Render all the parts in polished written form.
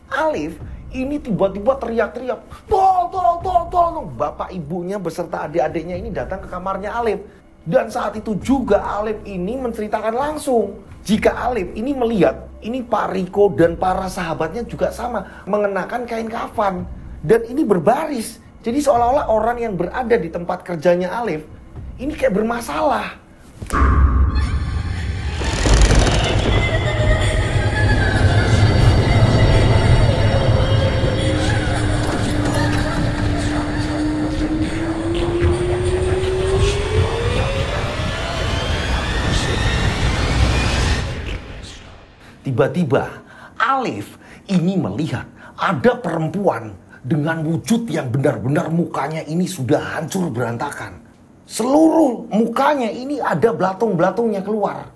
Alif ini tiba-tiba teriak-teriak, tolong. Bapak ibunya beserta adik-adiknya ini datang ke kamarnya Alif. Dan saat itu juga Alif ini menceritakan langsung jika Alif ini melihat ini Pak Riko dan para sahabatnya juga sama mengenakan kain kafan. Dan ini berbaris. Jadi seolah-olah orang yang berada di tempat kerjanya Alif ini kayak bermasalah. Tiba-tiba Alif ini melihat ada perempuan dengan wujud yang benar-benar mukanya ini sudah hancur berantakan. Seluruh mukanya ini ada belatung-belatungnya keluar.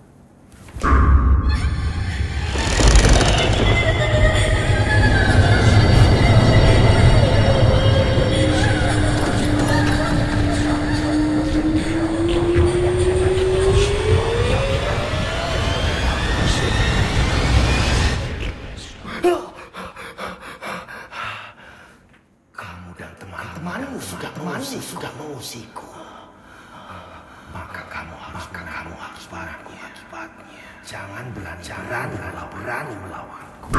Temanmu sudah mengusikku. Maka kamu harus bantu akibatnya. Jangan berani melawanku.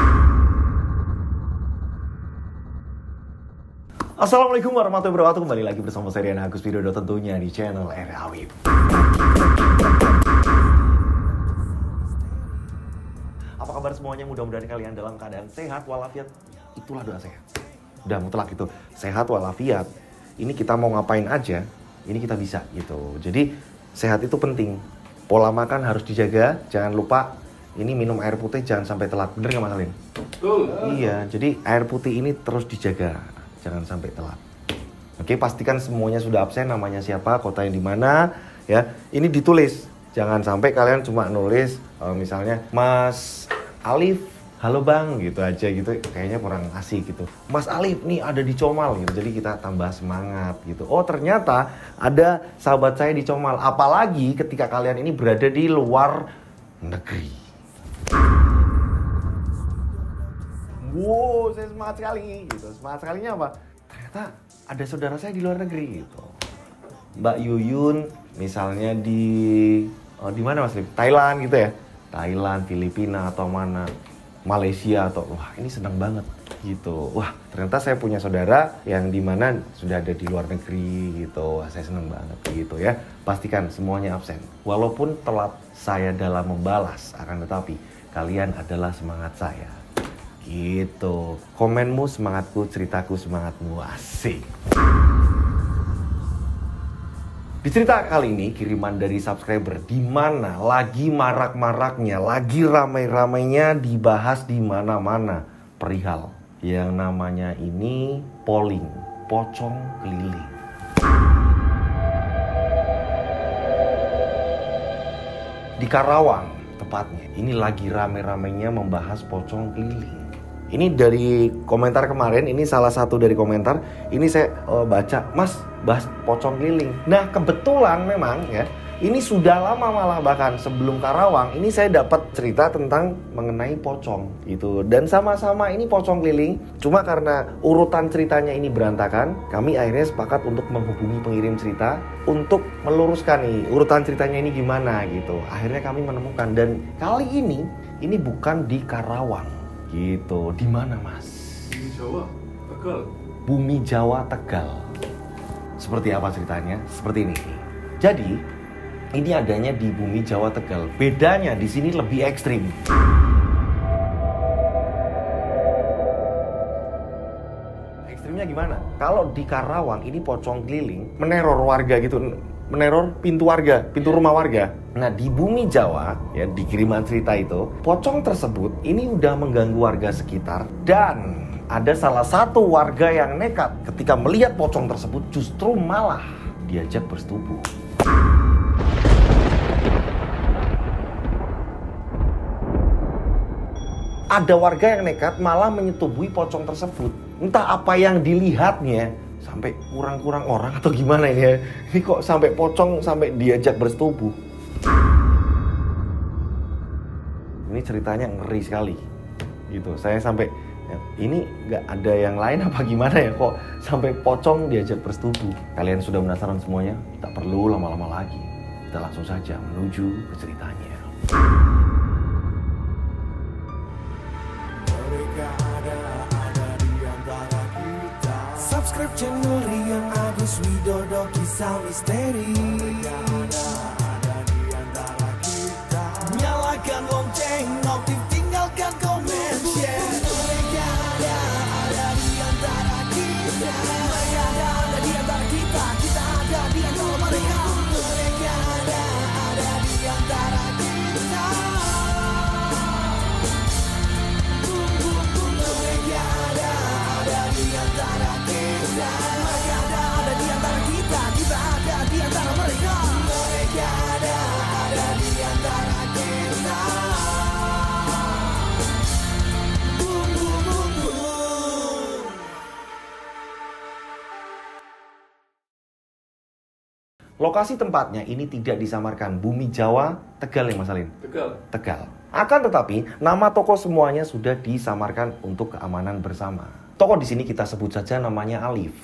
Assalamualaikum warahmatullahi wabarakatuh. Kembali lagi bersama saya Rian Agus Widodo tentunya di channel RAWIB. Apa kabar semuanya? Mudah-mudahan kalian dalam keadaan sehat walafiat. Itulah doa saya. Udah mutlak itu. Sehat walafiat. Ini kita mau ngapain aja, ini kita bisa gitu. Jadi sehat itu penting. Pola makan harus dijaga, jangan lupa ini minum air putih jangan sampai telat. Bener nggak Mas Alin? Iya, jadi air putih ini terus dijaga, jangan sampai telat. Oke, pastikan semuanya sudah absen, namanya siapa, kota yang di mana, ya. Ini ditulis, jangan sampai kalian cuma nulis misalnya Mas Alif. Halo bang, gitu aja gitu, kayaknya kurang asik gitu. Mas Alif nih ada di Comal gitu, jadi kita tambah semangat gitu. Oh ternyata ada sahabat saya di Comal, apalagi ketika kalian ini berada di luar negeri. Wow, saya semangat sekali gitu. Semangat sekalinya apa? Ternyata ada saudara saya di luar negeri gitu. Mbak Yuyun misalnya di mana Mas Alif? Thailand gitu ya? Thailand, Filipina atau mana? Malaysia atau wah ini senang banget gitu. Wah ternyata saya punya saudara yang dimana sudah ada di luar negeri gitu. Wah saya senang banget gitu ya. Pastikan semuanya absen. Walaupun telat saya dalam membalas, akan tetapi kalian adalah semangat saya gitu. Komenmu semangatku, ceritaku semangatmu, asik. Di cerita kali ini kiriman dari subscriber di mana lagi marak-maraknya, lagi ramai-ramainya dibahas di mana-mana perihal yang namanya ini polling, pocong keliling. Di Karawang tepatnya, ini lagi ramai-ramainya membahas pocong keliling. Ini dari komentar kemarin, ini salah satu dari komentar, ini saya baca, Mas bahas pocong keliling. Nah kebetulan memang ya, ini sudah lama malah bahkan sebelum Karawang, ini saya dapat cerita tentang mengenai pocong gitu. Dan sama-sama ini pocong keliling, cuma karena urutan ceritanya ini berantakan, kami akhirnya sepakat untuk menghubungi pengirim cerita untuk meluruskan nih urutan ceritanya ini gimana gitu. Akhirnya kami menemukan dan kali ini bukan di Karawang gitu. Di mana Mas? Bumi Jawa, Tegal. Bumi Jawa, Tegal. Seperti apa ceritanya? Seperti ini. Jadi, ini adanya di Bumi Jawa, Tegal. Bedanya di sini lebih ekstrim. Ekstrimnya gimana? Kalau di Karawang ini pocong keliling meneror warga gitu, meneror pintu warga, pintu rumah warga. Nah di Bumi Jawa ya di kiriman cerita itu pocong tersebut ini udah mengganggu warga sekitar dan ada salah satu warga yang nekat ketika melihat pocong tersebut justru malah diajak bersetubuh. Ada warga yang nekat malah menyetubuhi pocong tersebut. Entah apa yang dilihatnya sampai kurang-kurang orang atau gimana ini ya. Ini kok sampai pocong sampai diajak bersetubuh. Ini ceritanya ngeri sekali gitu. Saya sampai Ya, ini nggak ada yang lain apa gimana ya kok sampai pocong diajak bersetubuh? Kalian sudah penasaran semuanya? Tak perlu lama-lama lagi. Kita langsung saja menuju ke ceritanya. Subscribe channel Rian Agus Widodo Kisah Misteri. Nyalakan lonceng notif, tinggalkan komen share. Mereka ada di antara kita. Mereka ada di antara kita. Kita ada di antara mereka. Mereka ada di antara kita. Mereka ada di antara kita. Mereka ada di antara kita. Kita ada di antara mereka. Mereka ada di antara kita. Boom, boom, boom, boom. Lokasi tempatnya ini tidak disamarkan. Bumi Jawa, Tegal ya Mas Alin? Tegal. Tegal. Akan tetapi, nama toko semuanya sudah disamarkan untuk keamanan bersama. Toko di sini kita sebut saja namanya Alif.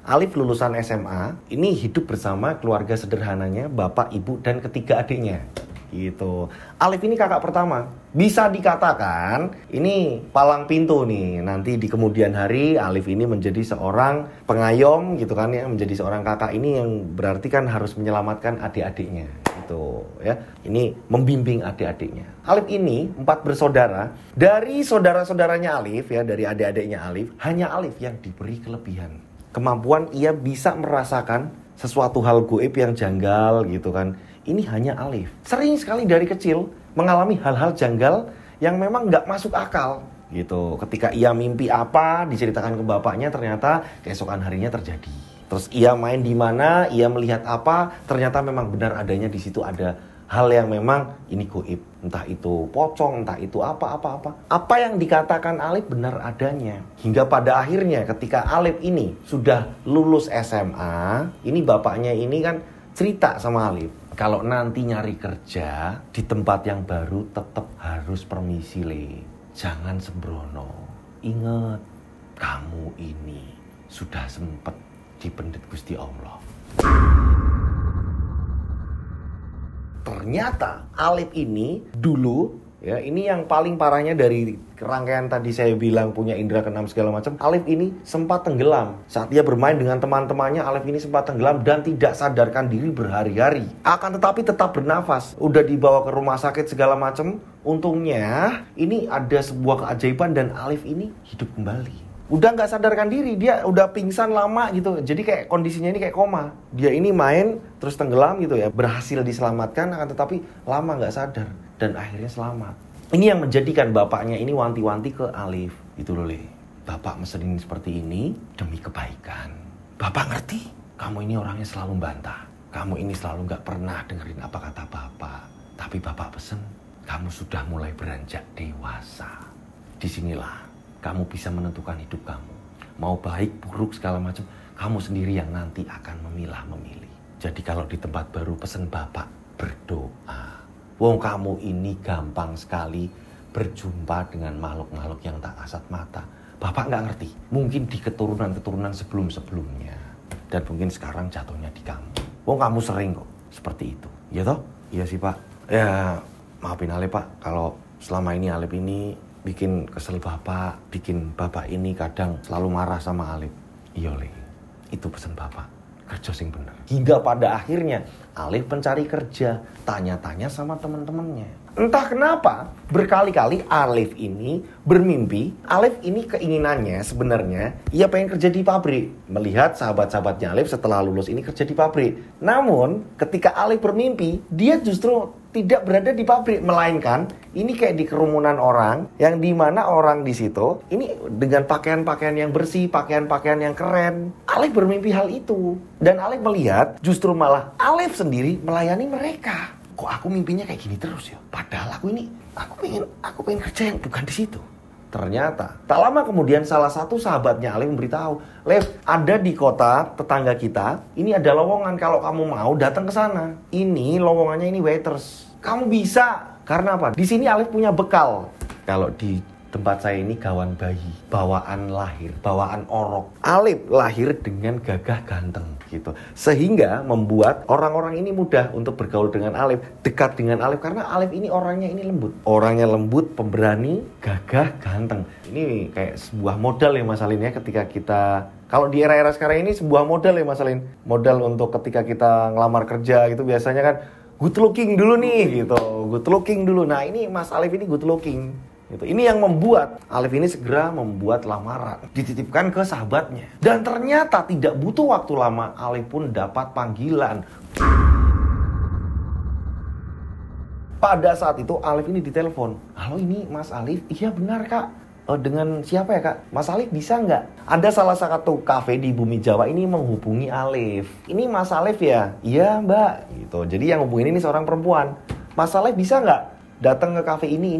Alif lulusan SMA, ini hidup bersama keluarga sederhananya, bapak, ibu, dan ketiga adiknya. Gitu. Alif ini kakak pertama. Bisa dikatakan ini palang pintu nih. Nanti di kemudian hari Alif ini menjadi seorang pengayom gitu kan ya, menjadi seorang kakak ini yang berarti kan harus menyelamatkan adik-adiknya. Gitu ya. Ini membimbing adik-adiknya. Alif ini 4 bersaudara. Dari saudara-saudaranya Alif ya, dari adik-adiknya Alif, hanya Alif yang diberi kelebihan. Kemampuan ia bisa merasakan sesuatu hal gaib yang janggal gitu kan. Ini hanya Alif. Sering sekali dari kecil mengalami hal-hal janggal yang memang nggak masuk akal gitu. Ketika ia mimpi apa diceritakan ke bapaknya, ternyata keesokan harinya terjadi. Terus ia main di mana, ia melihat apa, ternyata memang benar adanya di situ ada hal yang memang ini gaib. Entah itu pocong, entah itu apa-apa-apa. Apa yang dikatakan Alif benar adanya. Hingga pada akhirnya ketika Alif ini sudah lulus SMA, ini bapaknya ini kan cerita sama Alif, kalau nanti nyari kerja di tempat yang baru tetap harus permisi le. Jangan sembrono. Ingat, kamu ini sudah sempat dipendet Gusti Allah. Ternyata Alif ini dulu ya, ini yang paling parahnya dari rangkaian tadi saya bilang punya indera keenam segala macam. Alif ini sempat tenggelam. Saat dia bermain dengan teman-temannya, Alif ini sempat tenggelam dan tidak sadarkan diri berhari-hari. Akan tetapi tetap bernafas. Udah dibawa ke rumah sakit segala macam. Untungnya ini ada sebuah keajaiban dan Alif ini hidup kembali. Udah nggak sadarkan diri, dia udah pingsan lama gitu. Jadi kayak kondisinya ini kayak koma. Dia ini main terus tenggelam gitu ya. Berhasil diselamatkan akan tetapi lama nggak sadar. Dan akhirnya selamat. Ini yang menjadikan bapaknya ini wanti-wanti ke Alif. Itu loh le. Bapak mesenin seperti ini demi kebaikan. Bapak ngerti? Kamu ini orangnya selalu bantah. Kamu ini selalu gak pernah dengerin apa kata bapak. Tapi bapak pesen, kamu sudah mulai beranjak dewasa. Disinilah kamu bisa menentukan hidup kamu. Mau baik, buruk, segala macam. Kamu sendiri yang nanti akan memilah-memilih. Jadi kalau di tempat baru pesen bapak, berdoa. Wong kamu ini gampang sekali berjumpa dengan makhluk-makhluk yang tak kasat mata. Bapak nggak ngerti. Mungkin di keturunan-keturunan sebelum-sebelumnya. Dan mungkin sekarang jatuhnya di kamu. Wong kamu sering kok seperti itu. Iya toh? Iya sih Pak. Ya maafin Alif Pak. Kalau selama ini Alif ini bikin kesel Bapak. Bikin Bapak ini kadang selalu marah sama Alif. Iya Le. Itu pesan Bapak. Kerja sing bener. Hingga pada akhirnya Alif mencari kerja, tanya-tanya sama teman-temannya. Entah kenapa berkali-kali Alif ini bermimpi. Alif ini keinginannya sebenarnya ia pengen kerja di pabrik. Melihat sahabat-sahabatnya Alif setelah lulus ini kerja di pabrik. Namun ketika Alif bermimpi, dia justru tidak berada di pabrik, melainkan ini kayak di kerumunan orang yang dimana orang di situ ini dengan pakaian-pakaian yang bersih, pakaian-pakaian yang keren. Alif bermimpi hal itu dan Alif melihat justru malah Alif sendiri melayani mereka. Kok aku mimpinya kayak gini terus ya? Padahal aku pengen kerja yang bukan di situ. Ternyata tak lama kemudian salah satu sahabatnya Alif memberitahu, Lev, ada di kota tetangga kita, ini ada lowongan, kalau kamu mau datang ke sana. Ini lowongannya ini waiters. Kamu bisa. Karena apa? Di sini Alif punya bekal. Kalau di tempat saya ini gawan bayi, bawaan lahir, bawaan orok. Alif lahir dengan gagah ganteng gitu. Sehingga membuat orang-orang ini mudah untuk bergaul dengan Alif, dekat dengan Alif karena Alif ini orangnya ini lembut. Orangnya lembut, pemberani, gagah, ganteng. Ini kayak sebuah modal ya Mas Alin ya, ketika kita kalau di era-era sekarang ini sebuah modal ya Mas Alin. Modal untuk ketika kita ngelamar kerja gitu biasanya kan good looking dulu nih gitu. Good looking dulu. Nah, ini Mas Alif ini good looking. Gitu. Ini yang membuat Alif ini segera membuat lamaran, dititipkan ke sahabatnya. Dan ternyata tidak butuh waktu lama, Alif pun dapat panggilan. Pada saat itu Alif ini ditelepon. Halo, ini Mas Alif? Iya benar Kak. Dengan siapa ya Kak? Mas Alif bisa nggak? Ada salah satu kafe di Bumi Jawa ini menghubungi Alif. Ini Mas Alif ya? Iya Mbak. Gitu. Jadi yang hubungin ini seorang perempuan. Mas Alif bisa nggak datang ke kafe ini.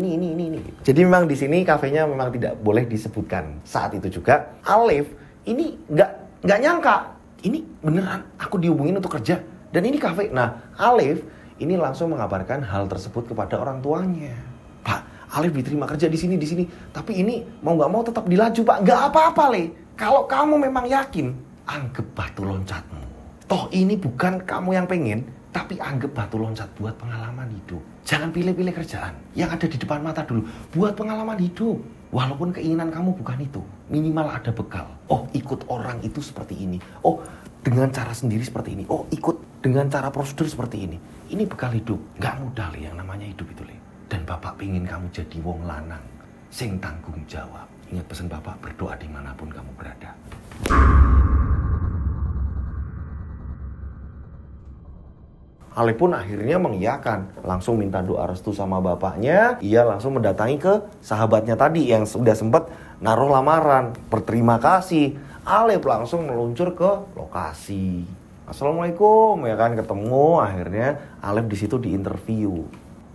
Jadi memang di sini kafenya memang tidak boleh disebutkan. Saat itu juga Alif ini nggak nyangka ini beneran aku dihubungin untuk kerja dan ini kafe. Nah, Alif ini langsung mengabarkan hal tersebut kepada orang tuanya. Pak, Alif diterima kerja di sini. Tapi ini mau nggak mau tetap dilaju Pak. Nggak apa-apa Le. Kalau kamu memang yakin, anggap batu loncatmu. Toh ini bukan kamu yang pengen, tapi anggap batu loncat buat pengalaman hidup. Jangan pilih-pilih kerjaan yang ada di depan mata dulu. Buat pengalaman hidup. Walaupun keinginan kamu bukan itu, minimal ada bekal. Oh, ikut orang itu seperti ini. Oh, dengan cara sendiri seperti ini. Oh, ikut dengan cara prosedur seperti ini. Ini bekal hidup. Gak mudah Le yang namanya hidup itu Le. Dan Bapak pengen kamu jadi wong lanang sing tanggung jawab. Ingat pesan Bapak, berdoa dimanapun kamu berada. Alif pun akhirnya mengiyakan, langsung minta doa restu sama bapaknya. Ia langsung mendatangi ke sahabatnya tadi yang sudah sempat naruh lamaran. Berterima kasih, Alif langsung meluncur ke lokasi. Assalamualaikum, ya kan, ketemu. Akhirnya Alif di situ diinterview.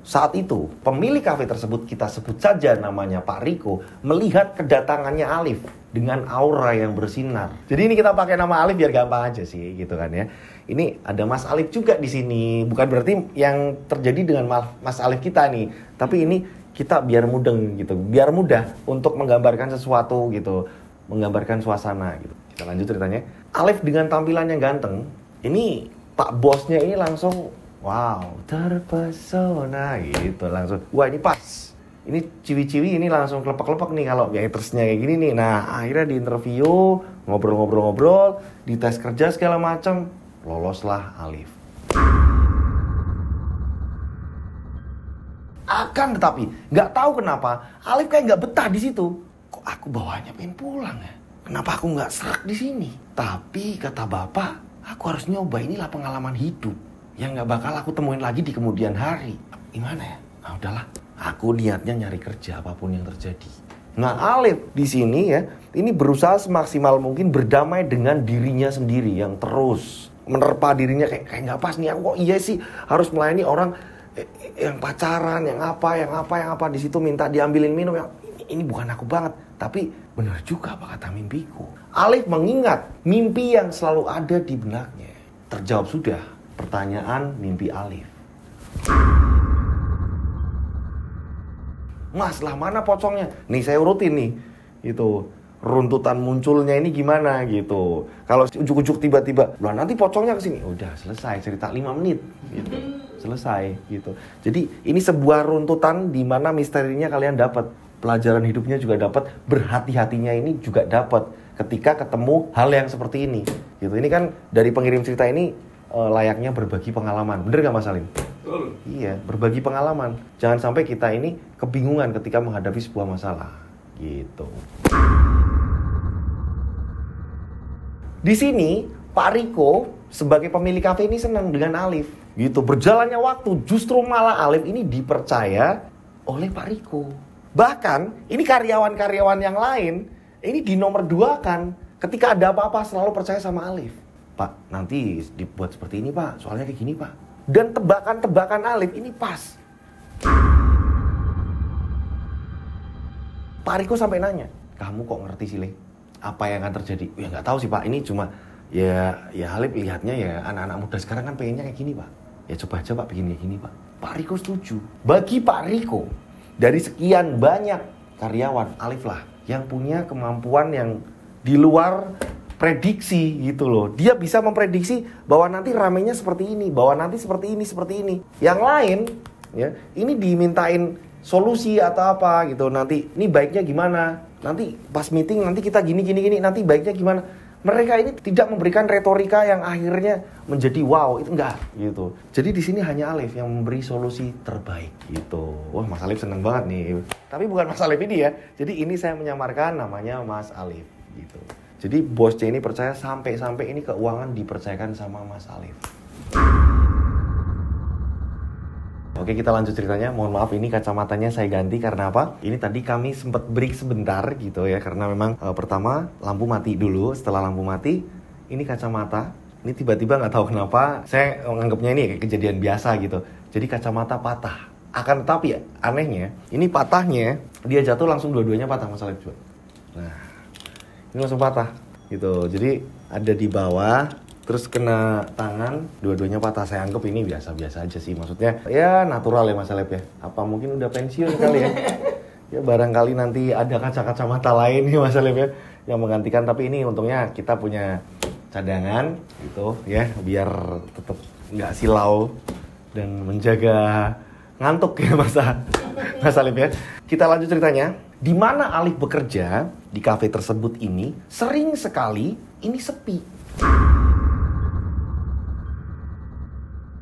Saat itu pemilik kafe tersebut, kita sebut saja namanya Pak Riko, melihat kedatangannya Alif dengan aura yang bersinar. Jadi ini kita pakai nama Alif biar gampang aja sih, gitu kan ya. Ini ada Mas Alif juga di sini. Bukan berarti yang terjadi dengan Mas Alif kita nih, tapi ini kita biar mudeng gitu, biar mudah untuk menggambarkan sesuatu gitu, menggambarkan suasana gitu. Kita lanjut ceritanya. Alif dengan tampilan yang ganteng, ini Pak bosnya ini langsung wow, terpesona gitu langsung. Wah, ini pas. Ini ciwi-ciwi ini langsung kelepek-kelepek nih kalau waitersnya kayak gini nih. Nah, akhirnya di interview, ngobrol-ngobrol, dites kerja segala macam, loloslah Alif. Akan tetapi, nggak tahu kenapa Alif kayak nggak betah di situ. Kok aku bawaannya pengen pulang ya? Kenapa aku nggak serak di sini? Tapi kata bapak, aku harus nyoba, inilah pengalaman hidup yang nggak bakal aku temuin lagi di kemudian hari. Gimana ya? Nah udahlah, aku niatnya nyari kerja apapun yang terjadi. Nah Alif di sini ya, ini berusaha semaksimal mungkin berdamai dengan dirinya sendiri yang terus menerpa dirinya kayak nggak pas nih. Aku kok iya sih harus melayani orang yang pacaran, yang apa di situ minta diambilin minum, yang ini bukan aku banget. Tapi benar juga apa kata mimpiku. Alif mengingat mimpi yang selalu ada di benaknya. Terjawab sudah pertanyaan mimpi Alif. Mas lah mana pocongnya? Nih saya urutin nih. Gitu. Runtutan munculnya ini gimana gitu. Kalau ujuk-ujuk tiba-tiba, lah nanti pocongnya kesini. Udah selesai cerita 5 menit gitu. Selesai gitu. Jadi ini sebuah runtutan di mana misterinya kalian dapat. Pelajaran hidupnya juga dapat, berhati-hatinya ini juga dapat ketika ketemu hal yang seperti ini. Gitu. Ini kan dari pengirim cerita ini layaknya berbagi pengalaman. Bener gak Mas Salim? Betul. Iya, berbagi pengalaman. Jangan sampai kita ini kebingungan ketika menghadapi sebuah masalah. Gitu. Di sini Pak Riko sebagai pemilik kafe ini senang dengan Alif. Gitu. Berjalannya waktu justru malah Alif ini dipercaya oleh Pak Riko. Bahkan ini karyawan-karyawan yang lain ini di nomor 2 kan. Ketika ada apa-apa selalu percaya sama Alif. Pak, nanti dibuat seperti ini Pak, soalnya kayak gini Pak. Dan tebakan-tebakan Alif ini pas. Pak Riko sampai nanya, kamu kok ngerti sih Le? Apa yang akan terjadi? Ya nggak tahu sih Pak, ini cuma ya Alif lihatnya ya anak-anak muda sekarang kan pengennya kayak gini Pak. Ya coba aja Pak bikin kayak gini Pak. Pak Riko setuju. Bagi Pak Riko, dari sekian banyak karyawan, Alif lah, yang punya kemampuan yang di luar prediksi gitu loh. Dia bisa memprediksi bahwa nanti ramenya seperti ini, bahwa nanti seperti ini. Yang lain, ya, ini dimintain solusi atau apa gitu. Nanti ini baiknya gimana? Nanti pas meeting nanti kita gini. Nanti baiknya gimana? Mereka ini tidak memberikan retorika yang akhirnya menjadi wow, itu enggak gitu. Jadi di sini hanya Alif yang memberi solusi terbaik gitu. Wah, Mas Alif seneng banget nih. Tapi bukan Mas Alif ini ya. Jadi ini saya menyamarkan namanya Mas Alif gitu. Jadi bosnya ini percaya sampai ini keuangan dipercayakan sama Mas Alif. Oke, kita lanjut ceritanya. Mohon maaf ini kacamatanya saya ganti karena apa? Ini tadi kami sempat break sebentar gitu ya. Karena memang pertama lampu mati dulu. Setelah lampu mati, ini kacamata. Ini tiba-tiba nggak tahu kenapa saya menganggapnya ini kayak kejadian biasa gitu. Jadi kacamata patah. Akan tetapi ya, anehnya, ini patahnya dia jatuh langsung dua-duanya patah Mas Alif juga. Nah, ini langsung patah gitu. Jadi ada di bawah. Terus kena tangan, dua-duanya patah. Saya anggap ini biasa-biasa aja sih. Maksudnya ya natural ya Mas Alif ya. Apa mungkin udah pensiun kali ya. Ya barangkali nanti ada kacamata lain nih Mas Alif ya yang menggantikan. Tapi ini untungnya kita punya cadangan gitu ya. Biar tetap nggak silau dan menjaga ngantuk ya Mas Alif ya. Kita lanjut ceritanya. Di mana Alif bekerja di kafe tersebut ini sering sekali ini sepi.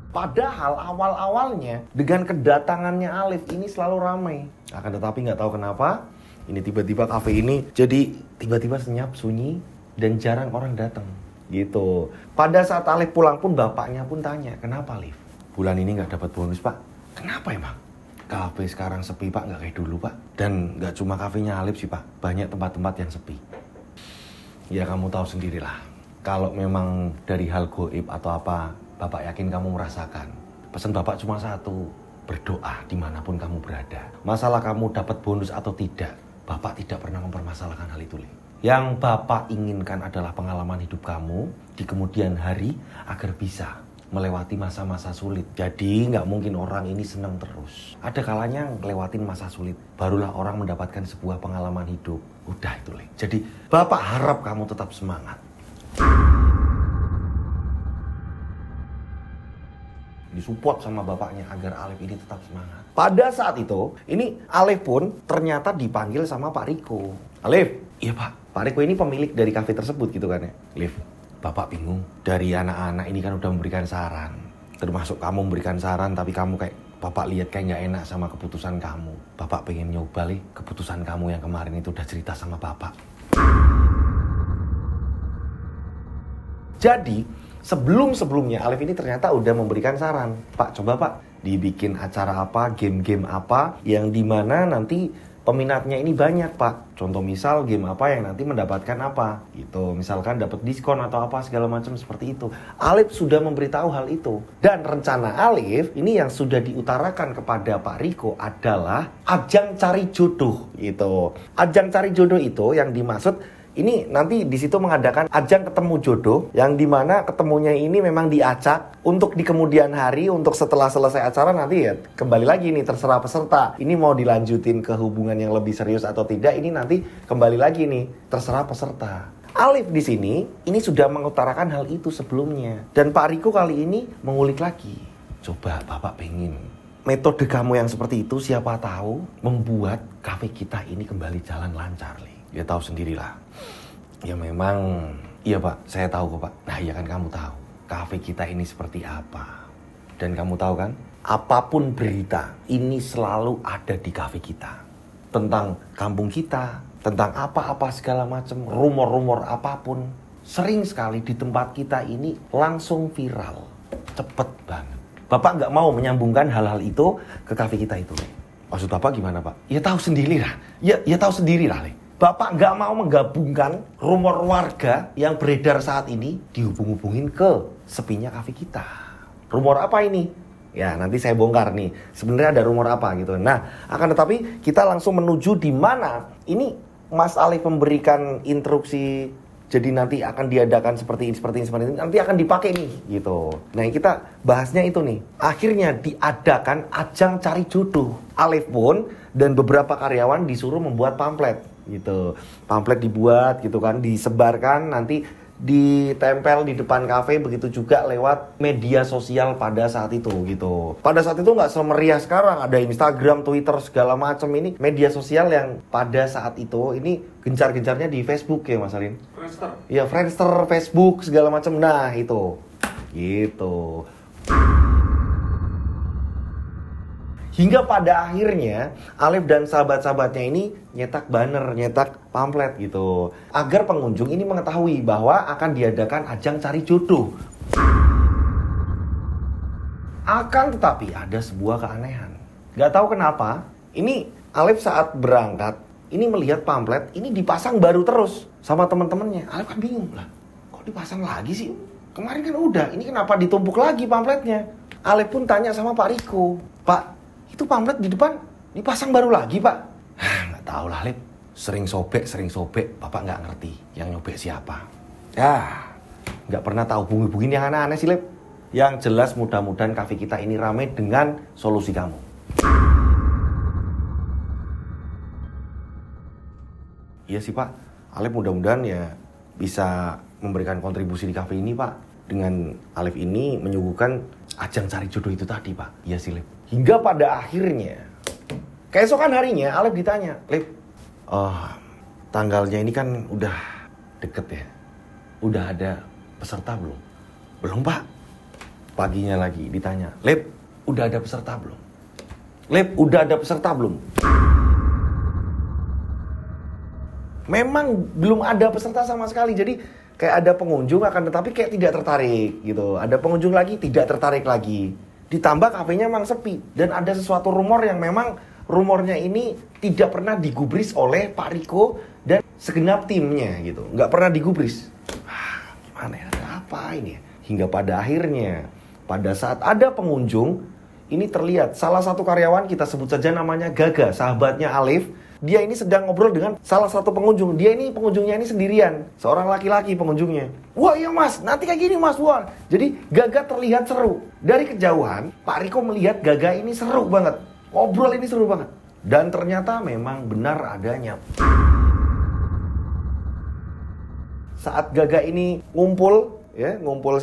Padahal awal-awalnya dengan kedatangannya Alif ini selalu ramai. Akan tetapi nggak tahu kenapa ini tiba-tiba kafe ini jadi tiba-tiba senyap, sunyi dan jarang orang datang gitu. Pada saat Alif pulang pun bapaknya pun tanya, kenapa Alif? Bulan ini nggak dapat bonus Pak? Kenapa emang? Kafe sekarang sepi Pak, nggak kayak dulu Pak. Dan nggak cuma kafenya Alif sih Pak, banyak tempat-tempat yang sepi. Ya kamu tahu sendirilah. Kalau memang dari hal goib atau apa, Bapak yakin kamu merasakan. Pesan Bapak cuma satu, berdoa dimanapun kamu berada. Masalah kamu dapat bonus atau tidak, Bapak tidak pernah mempermasalahkan hal itu. Yang Bapak inginkan adalah pengalaman hidup kamu di kemudian hari agar bisa melewati masa-masa sulit. Jadi nggak mungkin orang ini senang terus. Ada kalanya ngelewatin masa sulit, barulah orang mendapatkan sebuah pengalaman hidup. Udah itu Jadi Bapak harap kamu tetap semangat. Disupport sama bapaknya agar Alif ini tetap semangat. Pada saat itu, ini Alif pun ternyata dipanggil sama Pak Riko. Alif, iya Pak, Pak Riko ini pemilik dari kafe tersebut gitu kan ya. Alif, Bapak bingung. Dari anak-anak ini kan udah memberikan saran. Termasuk kamu memberikan saran, tapi kamu kayak Bapak lihat kayak nggak enak sama keputusan kamu. Bapak pengen nyoba keputusan kamu yang kemarin itu udah cerita sama Bapak. Jadi sebelumnya Alif ini ternyata udah memberikan saran. Pak, coba Pak dibikin acara apa, game-game apa yang dimana nanti peminatnya ini banyak Pak. Contoh misal game apa yang nanti mendapatkan apa gitu. Misalkan dapat diskon atau apa segala macam seperti itu. Alif sudah memberitahu hal itu. Dan rencana Alif ini yang sudah diutarakan kepada Pak Riko adalah ajang cari jodoh gitu. Ajang cari jodoh itu yang dimaksud ini nanti di situ mengadakan ajang ketemu jodoh yang dimana ketemunya ini memang diacak untuk di kemudian hari, untuk setelah selesai acara nanti ya kembali lagi nih terserah peserta. Ini mau dilanjutin ke hubungan yang lebih serius atau tidak, ini nanti kembali lagi nih terserah peserta. Alif di sini ini sudah mengutarakan hal itu sebelumnya dan Pak Riko kali ini mengulik lagi. Coba Bapak pengen metode kamu yang seperti itu siapa tahu membuat kafe kita ini kembali jalan lancar. Ya tahu sendirilah. Ya memang, iya Pak, saya tahu kok Pak. Nah ya kan kamu tahu, kafe kita ini seperti apa. Dan kamu tahu kan, apapun berita, ini selalu ada di kafe kita. Tentang kampung kita, tentang apa-apa segala macam, rumor-rumor apapun. Sering sekali di tempat kita ini langsung viral. Cepet banget. Bapak nggak mau menyambungkan hal-hal itu ke kafe kita itu. Maksud Bapak gimana Pak? Ya tahu sendirilah. Ya tahu sendirilah. Bapak nggak mau menggabungkan rumor warga yang beredar saat ini dihubung-hubungin ke sepinya kafe kita. Rumor apa ini? Ya nanti saya bongkar nih. Sebenarnya ada rumor apa gitu. Nah akan tetapi kita langsung menuju di mana ini Mas Alif memberikan instruksi. Jadi nanti akan diadakan seperti ini. Nanti akan dipakai nih gitu. Nah yang kita bahasnya itu nih. Akhirnya diadakan ajang cari jodoh. Alif pun dan beberapa karyawan disuruh membuat pamflet gitu. Pamflet dibuat gitu kan, disebarkan, nanti ditempel di depan kafe, begitu juga lewat media sosial pada saat itu gitu. Pada saat itu nggak semeriah sekarang, ada Instagram, Twitter, segala macam. Ini media sosial yang pada saat itu ini gencar-gencarnya di Facebook ya Mas Alin? Friendster. Iya, Friendster, Facebook, segala macam. Nah itu gitu. Hingga pada akhirnya Alif dan sahabat-sahabatnya ini nyetak banner, nyetak pamflet gitu, agar pengunjung ini mengetahui bahwa akan diadakan ajang cari jodoh. Akan tetapi ada sebuah keanehan. Gak tahu kenapa, ini Alif saat berangkat, ini melihat pamflet, ini dipasang baru terus sama teman-temannya. Alif kan bingung lah, kok dipasang lagi sih? Kemarin kan udah, ini kenapa ditumpuk lagi pamfletnya? Alif pun tanya sama Pak Riko, Pak, itu pamflet di depan dipasang baru lagi Pak? Nggak tahu lah Lip, sering sobek, Bapak nggak ngerti yang nyobek siapa. Ya, nggak pernah tahu bunyi-bunyi yang aneh-aneh sih Lip. Yang jelas mudah-mudahan kafe kita ini ramai dengan solusi kamu. Iya sih Pak, Alif mudah-mudahan ya bisa memberikan kontribusi di kafe ini Pak. Dengan Alif ini menyuguhkan ajang cari jodoh itu tadi Pak. Iya sih Lip. Hingga pada akhirnya keesokan harinya Alif ditanya, Lip, tanggalnya ini kan udah deket ya, udah ada peserta belum? Belum Pak. Paginya lagi ditanya, Lip, udah ada peserta belum? Lip, udah ada peserta belum? Memang belum ada peserta sama sekali. Jadi kayak ada pengunjung akan tetapi kayak tidak tertarik gitu. Ada pengunjung lagi tidak tertarik lagi. Ditambah kafenya memang sepi. Dan ada sesuatu rumor yang memang rumornya ini tidak pernah digubris oleh Pak Riko dan segenap timnya gitu. Nggak pernah digubris. Gimana ya? Ada apa ini? Hingga pada akhirnya pada saat ada pengunjung, ini terlihat salah satu karyawan, kita sebut saja namanya Gaga, sahabatnya Alif. Dia ini sedang ngobrol dengan salah satu pengunjung. Dia ini pengunjungnya ini sendirian, seorang laki-laki pengunjungnya. Wah iya Mas, nanti kayak gini Mas, wah. Jadi Gaga terlihat seru. Dari kejauhan, Pak Riko melihat Gaga ini seru banget. Ngobrol ini seru banget. Dan ternyata memang benar adanya. Saat Gaga ini ngumpul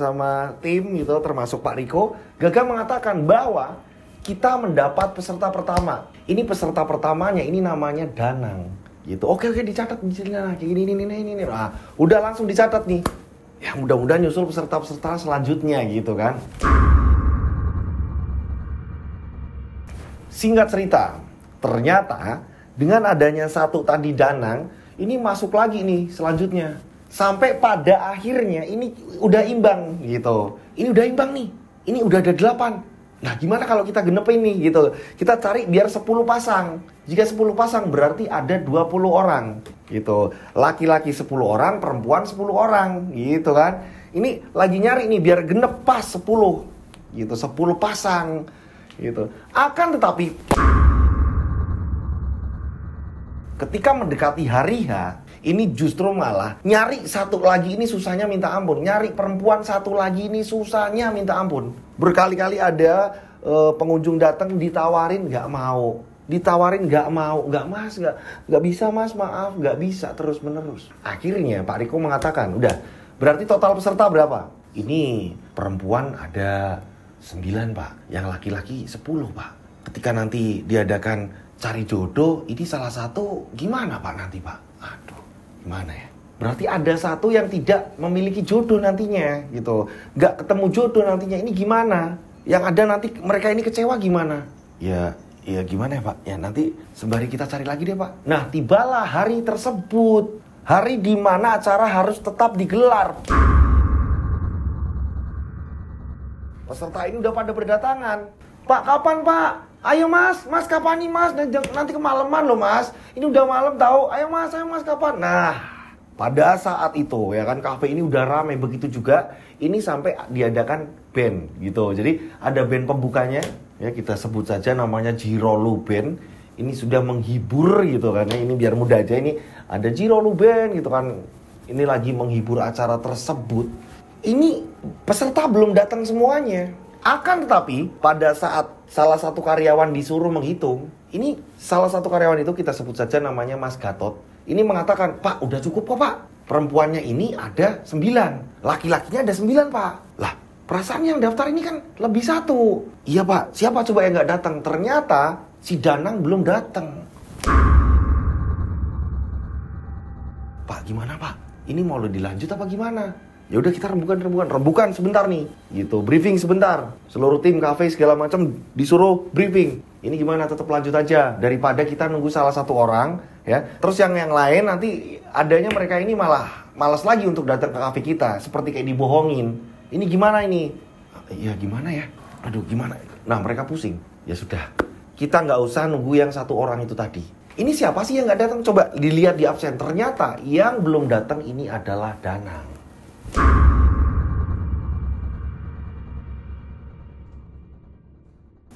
sama tim gitu, termasuk Pak Riko, Gaga mengatakan bahwa kita mendapat peserta pertama. Ini peserta pertamanya, ini namanya Danang. Gitu. Oke, dicatat di sini. Nah, kayak ini. Nah, udah langsung dicatat nih. Ya, mudah-mudahan nyusul peserta-peserta selanjutnya gitu kan. Singkat cerita, ternyata dengan adanya satu tadi Danang, ini masuk lagi nih selanjutnya. Sampai pada akhirnya ini udah imbang gitu. Ini udah imbang nih. Ini udah ada 8. Nah gimana kalau kita genepin nih gitu. Kita cari biar 10 pasang. Jika 10 pasang berarti ada 20 orang gitu. Laki-laki 10 orang, perempuan 10 orang gitu kan. Ini lagi nyari nih biar genep pas 10 gitu. 10 pasang gitu. Akan tetapi ketika mendekati hari H, ini justru malah nyari satu lagi ini susahnya minta ampun. Nyari perempuan satu lagi ini susahnya minta ampun. Berkali-kali ada pengunjung datang ditawarin nggak mau. Ditawarin nggak mau. Nggak bisa Mas, maaf. Nggak bisa terus-menerus. Akhirnya Pak Riko mengatakan, udah berarti total peserta berapa? Ini perempuan ada 9 Pak. Yang laki-laki 10 Pak. Ketika nanti diadakan cari jodoh, ini salah satu gimana Pak nanti Pak? Aduh, gimana ya? Berarti ada satu yang tidak memiliki jodoh nantinya gitu. Nggak ketemu jodoh nantinya, ini gimana? Yang ada nanti mereka ini kecewa gimana? Ya gimana ya Pak? Ya nanti sembari kita cari lagi deh Pak. Nah tibalah hari tersebut. Hari di mana acara harus tetap digelar. Peserta ini udah pada berdatangan. Pak kapan Pak? Ayo Mas kapan nih Mas? Nanti kemalaman loh Mas. Ini udah malam tahu. Ayo Mas kapan? Nah, pada saat itu ya kan kafe ini udah ramai. Begitu juga ini sampai diadakan band gitu. Jadi ada band pembukanya ya, kita sebut saja namanya Jirolu Band. Ini sudah menghibur gitu kan ya. Ini biar mudah aja, ini ada Jirolu Band gitu kan. Ini lagi menghibur acara tersebut. Ini peserta belum datang semuanya. Akan tetapi pada saat salah satu karyawan disuruh menghitung, Ini salah satu karyawan itu kita sebut saja namanya Mas Gatot. Ini mengatakan, Pak udah cukup kok Pak. Perempuannya ini ada 9. Laki-lakinya ada 9 Pak. Lah perasaan yang daftar ini kan lebih 1. Iya Pak, siapa coba yang nggak datang? Ternyata si Danang belum datang. Pak gimana Pak? Ini mau dilanjut apa gimana? Ya udah kita rembukan sebentar nih. Gitu, briefing sebentar. Seluruh tim kafe segala macam disuruh briefing. Ini gimana, tetap lanjut aja daripada kita nunggu salah satu orang ya. Terus yang lain nanti adanya mereka ini malah malas lagi untuk datang ke kafe kita, seperti kayak dibohongin. Ini gimana ini? Ya gimana ya? Aduh gimana? Nah mereka pusing. Ya sudah, kita nggak usah nunggu yang satu orang itu tadi. Ini siapa sih yang nggak datang? Coba dilihat di absen. Ternyata yang belum datang ini adalah Danang.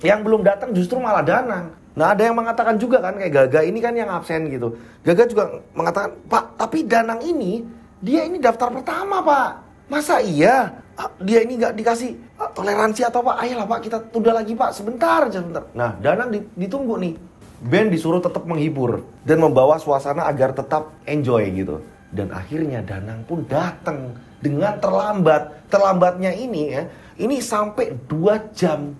Yang belum datang justru malah Danang. Nah ada yang mengatakan juga kan, kayak Gaga ini kan yang absen gitu. Gaga juga mengatakan, Pak tapi Danang ini, dia ini daftar pertama Pak. Masa iya? Dia ini gak dikasih toleransi atau apa? Ayolah Pak, kita tunda lagi Pak, sebentar aja sebentar. Nah Danang ditunggu nih. Band disuruh tetap menghibur dan membawa suasana agar tetap enjoy gitu. Dan akhirnya Danang pun datang dengan terlambat. Terlambatnya ini ya, ini sampai 2 jam.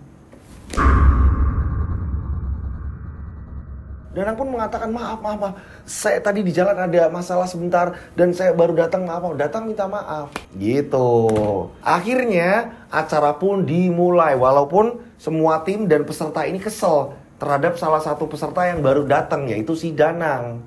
Danang pun mengatakan maaf, saya tadi di jalan ada masalah sebentar dan saya baru datang, datang minta maaf gitu. Akhirnya acara pun dimulai walaupun semua tim dan peserta ini kesel terhadap salah satu peserta yang baru datang, yaitu si Danang.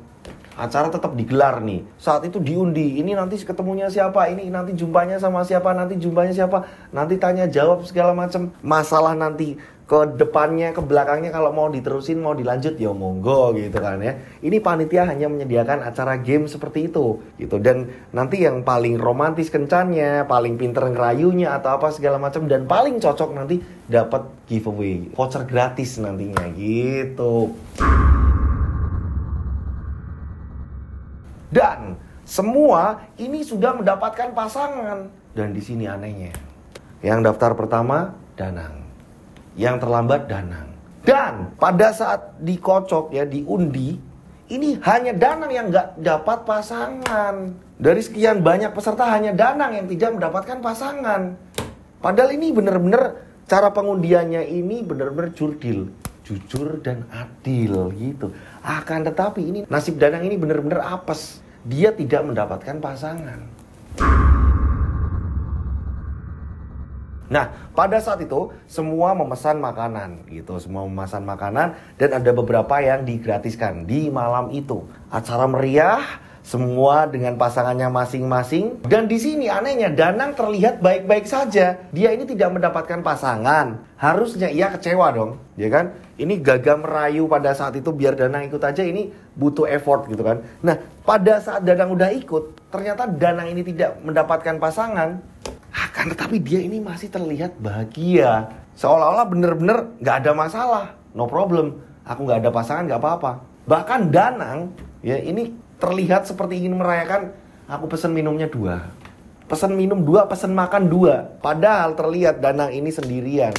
Acara tetap digelar nih. Saat itu diundi, ini nanti ketemunya siapa, ini nanti jumpanya sama siapa, nanti jumpanya siapa, nanti tanya jawab segala macam. Masalah nanti ke depannya, ke belakangnya kalau mau diterusin, mau dilanjut ya monggo gitu kan ya. Ini panitia hanya menyediakan acara game seperti itu gitu. Dan nanti yang paling romantis kencannya, paling pinter ngerayunya atau apa segala macam, dan paling cocok nanti dapat giveaway, voucher gratis nantinya gitu. Dan semua ini sudah mendapatkan pasangan. Dan di sini anehnya, yang daftar pertama Danang, yang terlambat Danang. Dan pada saat dikocok ya, diundi, ini hanya Danang yang nggak dapat pasangan. Dari sekian banyak peserta hanya Danang yang tidak mendapatkan pasangan. Padahal ini benar-benar cara pengundiannya ini benar-benar jujur dan adil gitu. Akan tetapi ini nasib Danang ini benar-benar apes. Dia tidak mendapatkan pasangan. Nah, pada saat itu semua memesan makanan gitu, semua memesan makanan dan ada beberapa yang digratiskan di malam itu. Acara meriah, semua dengan pasangannya masing-masing. Dan di sini anehnya Danang terlihat baik-baik saja. Dia ini tidak mendapatkan pasangan. Harusnya ia kecewa dong, ya kan? Ini Gaga merayu pada saat itu biar Danang ikut aja, ini butuh effort gitu kan. Nah, pada saat Danang udah ikut, ternyata Danang ini tidak mendapatkan pasangan. Akan tetapi dia ini masih terlihat bahagia. Seolah-olah bener-bener gak ada masalah. No problem. Aku gak ada pasangan gak apa-apa. Bahkan Danang ya ini terlihat seperti ingin merayakan. Aku pesen minumnya 2. Pesen minum 2, pesen makan 2. Padahal terlihat Danang ini sendirian.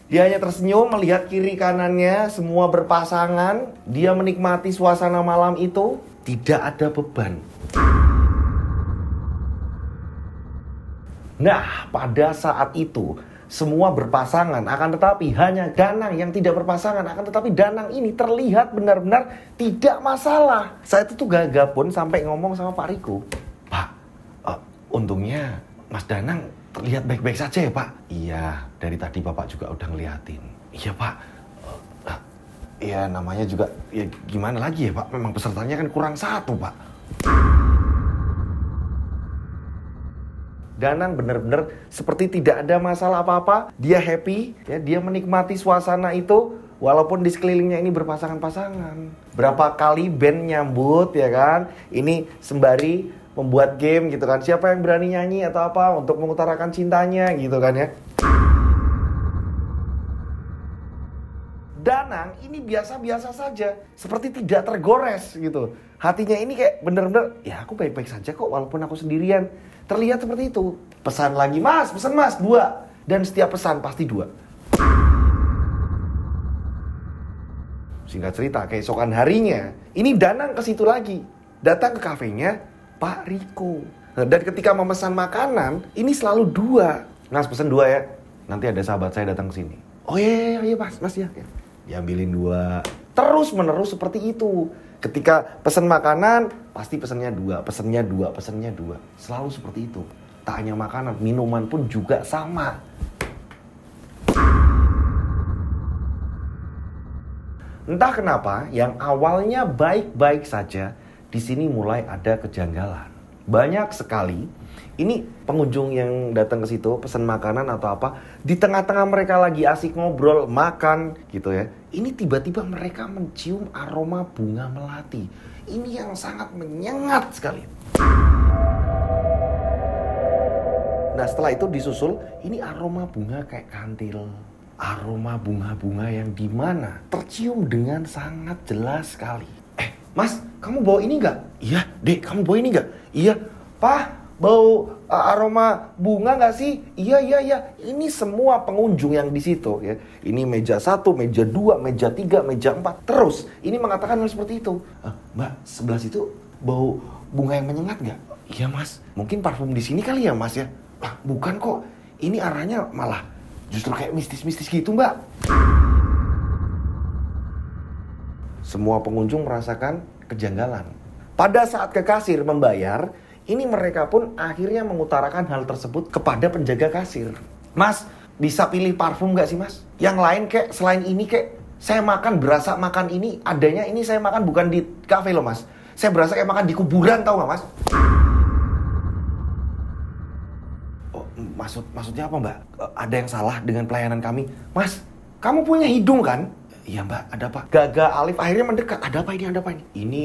Dia hanya tersenyum melihat kiri kanannya semua berpasangan. Dia menikmati suasana malam itu. Tidak ada beban. Nah, pada saat itu semua berpasangan, akan tetapi hanya Danang yang tidak berpasangan. Akan tetapi Danang ini terlihat benar-benar tidak masalah. Saya itu tuh Gaga pun sampai ngomong sama Pak Riko, Pak, untungnya Mas Danang terlihat baik-baik saja ya Pak. Iya, dari tadi Bapak juga udah ngeliatin. Iya Pak, ya namanya juga, ya gimana lagi ya Pak, memang pesertanya kan kurang 1 Pak. Danang benar-benar seperti tidak ada masalah apa-apa. Dia happy, ya, dia menikmati suasana itu walaupun di sekelilingnya ini berpasangan-pasangan. Berapa kali band nyambut ya kan. Ini sembari membuat game gitu kan. Siapa yang berani nyanyi atau apa untuk mengutarakan cintanya gitu kan ya. Danang ini biasa-biasa saja, seperti tidak tergores gitu. Hatinya ini kayak bener-bener, ya aku baik-baik saja kok walaupun aku sendirian. Terlihat seperti itu. Pesan lagi, Mas, pesan Mas, 2. Dan setiap pesan pasti 2. Si Singkat cerita, keesokan harinya, ini Danang ke situ lagi. Datang ke kafenya Pak Riko. Dan ketika memesan makanan, ini selalu 2. Mas, pesen 2 ya. Nanti ada sahabat saya datang ke sini. Oh iya mas ya. Diambilin 2. Terus menerus seperti itu. Ketika pesen makanan, pasti pesennya 2. Selalu seperti itu. Tak hanya makanan, minuman pun juga sama. Entah kenapa, yang awalnya baik-baik saja, di sini mulai ada kejanggalan. Banyak sekali, ini pengunjung yang datang ke situ, pesan makanan atau apa, di tengah-tengah mereka lagi asik ngobrol, makan gitu ya. Ini tiba-tiba mereka mencium aroma bunga melati. Ini yang sangat menyengat sekali. Nah setelah itu disusul, ini aroma bunga kayak kantil. Aroma bunga-bunga yang dimana tercium dengan sangat jelas sekali. Mas, kamu bawa ini nggak? Iya, Dek, kamu bawa ini nggak? Iya, Pak, bau aroma bunga nggak sih? Iya. Ini semua pengunjung yang di situ ya. Ini meja 1, meja 2, meja 3, meja 4. Terus ini mengatakan hal seperti itu. Mbak, sebelah situ bau bunga yang menyengat nggak? Iya, Mas. Mungkin parfum di sini kali ya, Mas ya? Lah, bukan kok. Ini arahnya malah justru kayak mistis-mistis gitu, Mbak. Semua pengunjung merasakan kejanggalan. Pada saat ke kasir membayar, ini mereka pun akhirnya mengutarakan hal tersebut kepada penjaga kasir. Mas, bisa pilih parfum gak sih mas? Yang lain kek, selain ini kek, saya makan berasa makan ini, adanya ini saya makan bukan di kafe loh mas. Saya berasa kayak makan di kuburan, tau gak mas? Oh, maksudnya apa mbak? Ada yang salah dengan pelayanan kami? Mas, kamu punya hidung kan? Iya mbak, ada apa? Gaga Alif akhirnya mendekat. Ada apa ini? Ini